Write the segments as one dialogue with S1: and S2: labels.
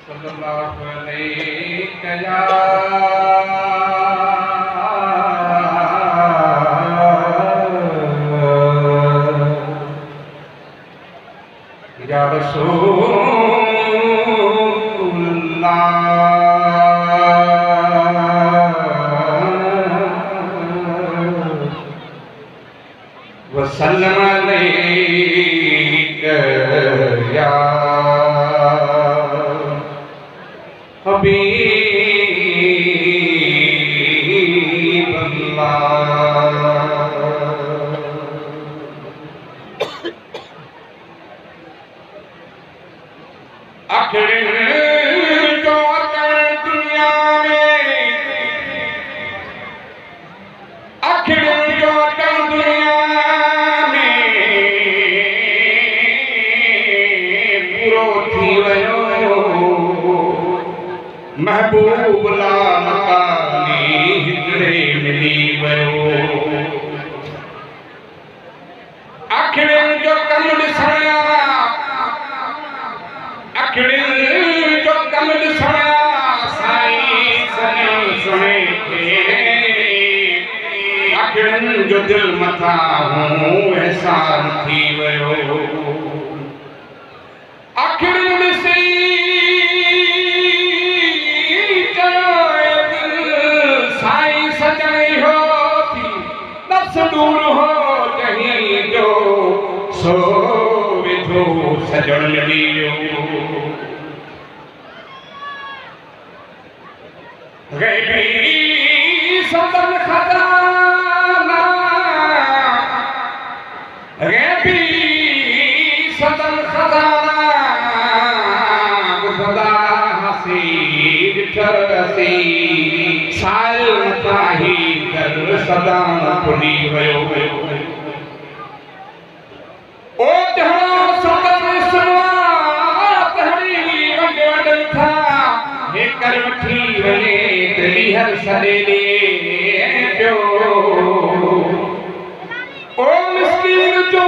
S1: सल्लल्लाहु अलैहि या रसूलल्लाह वसल्लम अलैका या आखिर जो दुनिया में आखिर जो दुनिया में पूरो थी वयो महबूब ला मकानी हिजड़े मिली वयो आखिर जो कम ॾिसणा आखिर जो कम ॾिसणा साईं सुणे आखिर जो दिल मथा हूं एहसान थी वयो आखिर ॾिसी साईं सजण हो थी नफ्स दूर हो जहीं जो सो विधो सजण मिली वियो गैबी सदन खजाना गैबी सदन खजाना खुदा हसीब ठरसी साल ताही कर सदा पुरी वयो ओ जहां सदन सुना तहरी वंड वंड था हे कर वठी वने तेरी हर सदे दे पियो ओ मिस्कीन जो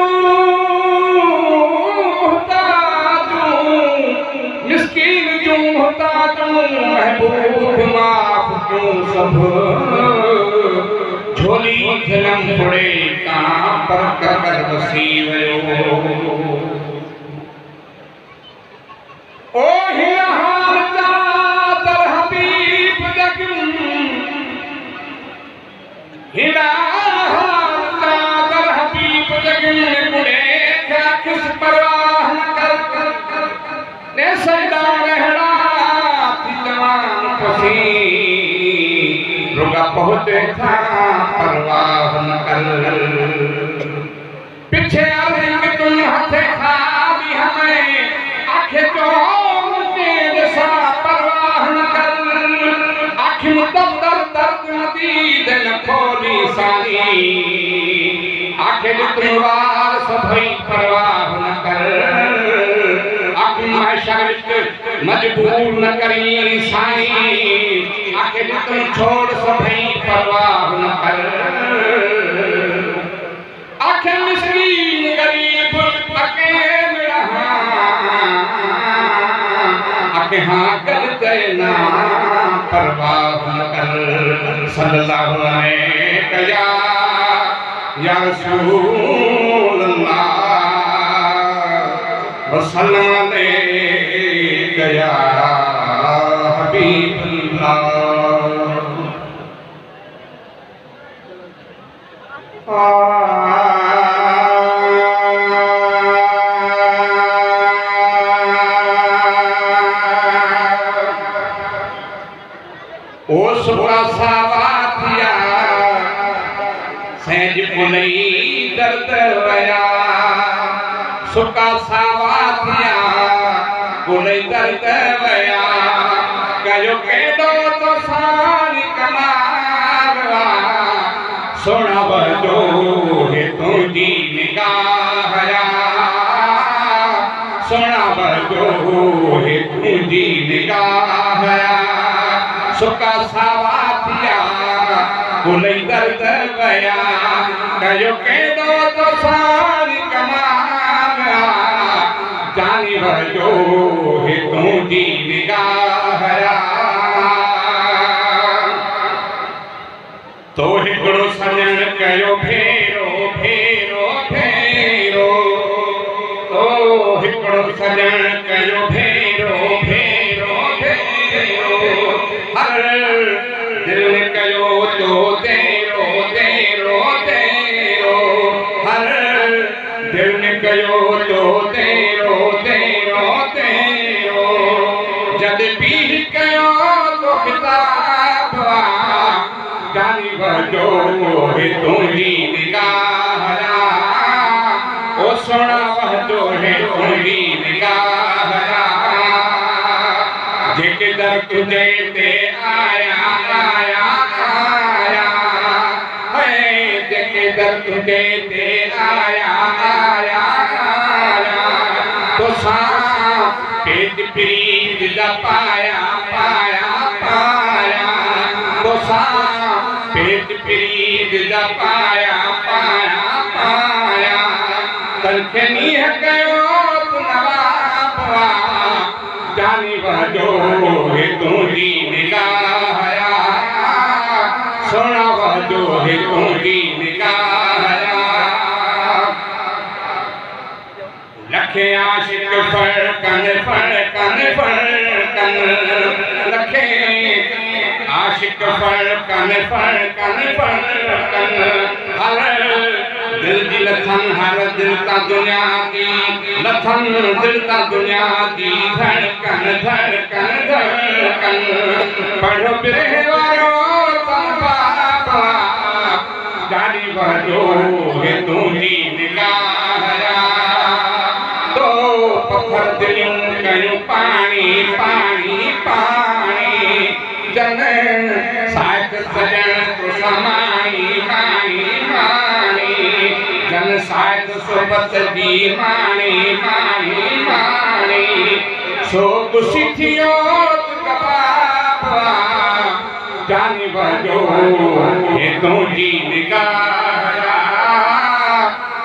S1: मोहताज महबूब माफ क्यों सब झोली झलम थोड़े कहां पर कर बसी वयो ओ हिया हाल चादर हबीब जगन हिया हाल चादर हबीब जगन कुड़े क्या किस परवाह न कर ने सदा रहना जवान पसी रुगा पहुंचे था परवाह न कर पीछे आवे कि तुम हथे खाली हमें आखे जो तेरे सा परवाह न कर आखि मुदद्दर दर्द मदीद न खोली सानी आखे तुमवार सभई परवाह न कर मजबूर न करी साईं आखिर तुम छोड़ सभई परवाह न कर आखिर मिस्कीन गरीब अकेला आखिर हाँ करते ना परवाह न कर सल्लल्लाहु अलैहि या रसूलल्लाह वसल्लम अलैका या हबीबल्लाह ओ सुबह सावातिया सहज पुलई दर्द वया सुका सावातिया पुलई दर्द वया कयो केडो तो सारी कमावा सोना बजो है तुझी निगाहया सोना बजो है तुझी निगाहया सुका सावातिया पुलई दर्द वया कयो केडो तो सारी कमावा जानी बजो है तुझी निगाह है तुझी निगाह ओ सोना वहदो है तुझी निगाह जेके दर तुझे ते आया आया आया है जेके दर तुझे ते आया आया आया तो सा पेट प्रीत दा पाया पाया पाया तो सा पेट प्रीत दा पाया पाया पाया तलखे नी है कयो नवाबा जानी वजो है तुझी निगाह सोना वजो है तुझी निगाह लखे आशिक फड़कन फड़कन फड़कन लखे आशिक फड़कन फड़कन फड़कन हर दिल दी लथन हर दिल ता दुनिया दी लथन दिल ता दुनिया दी धड़कन धड़कन धड़कन पढ़ो बिरहे वारो तम बाबा गाड़ी वजो है तुझी निगाह तो पत्थर दिलों कयूं पानी पानी पानी जन साथ सजन तो समाई मानी मानी जन साथ सोबत दी मानी मानी मानी सो खुशी थियो कबाबा जानी वजो है तुझी निगाह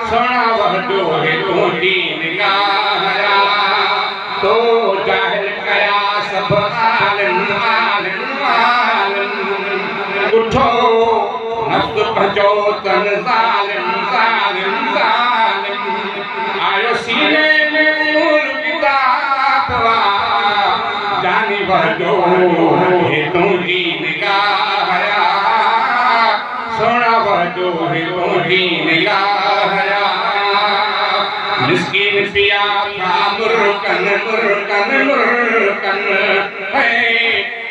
S1: सोना वजो है तुझी निगाह तो जाहिर कया सब आलिम आलिम आलिम उठो नफ्स भजो तन जालिम जालिम जालिम आयो सीने में नूर किताब जानी वजो है तुझी निगाह सोना वजो है तुझी निगाह मिस्कीन पिया था मुर्कन मुर्कन मुर्कन है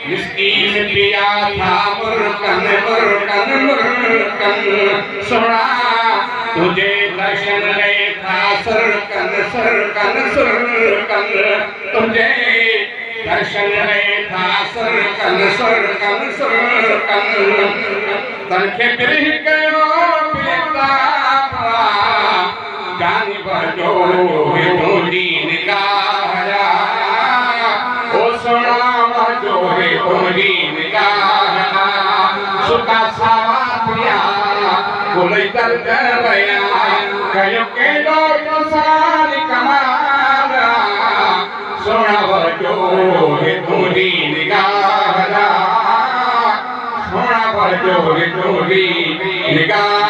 S1: मिस्कीन पिया था मुर्कन मुर्कन मुर्कन सोना तुझे दर्शन ले था सरकन सरकन सरकन तुझे दर्शन ले था सरकन सरकन सरकन तनखे बिरह कयो पिता जानी वजो है तुझी निगाह ओ सोना वजो है तुझी निगाह सुका सावा पिया बोले दर्द बया कयो के लोग सारी कमाल सोना वजो है तुझी निगाह सोना वजो है तुझी निगाह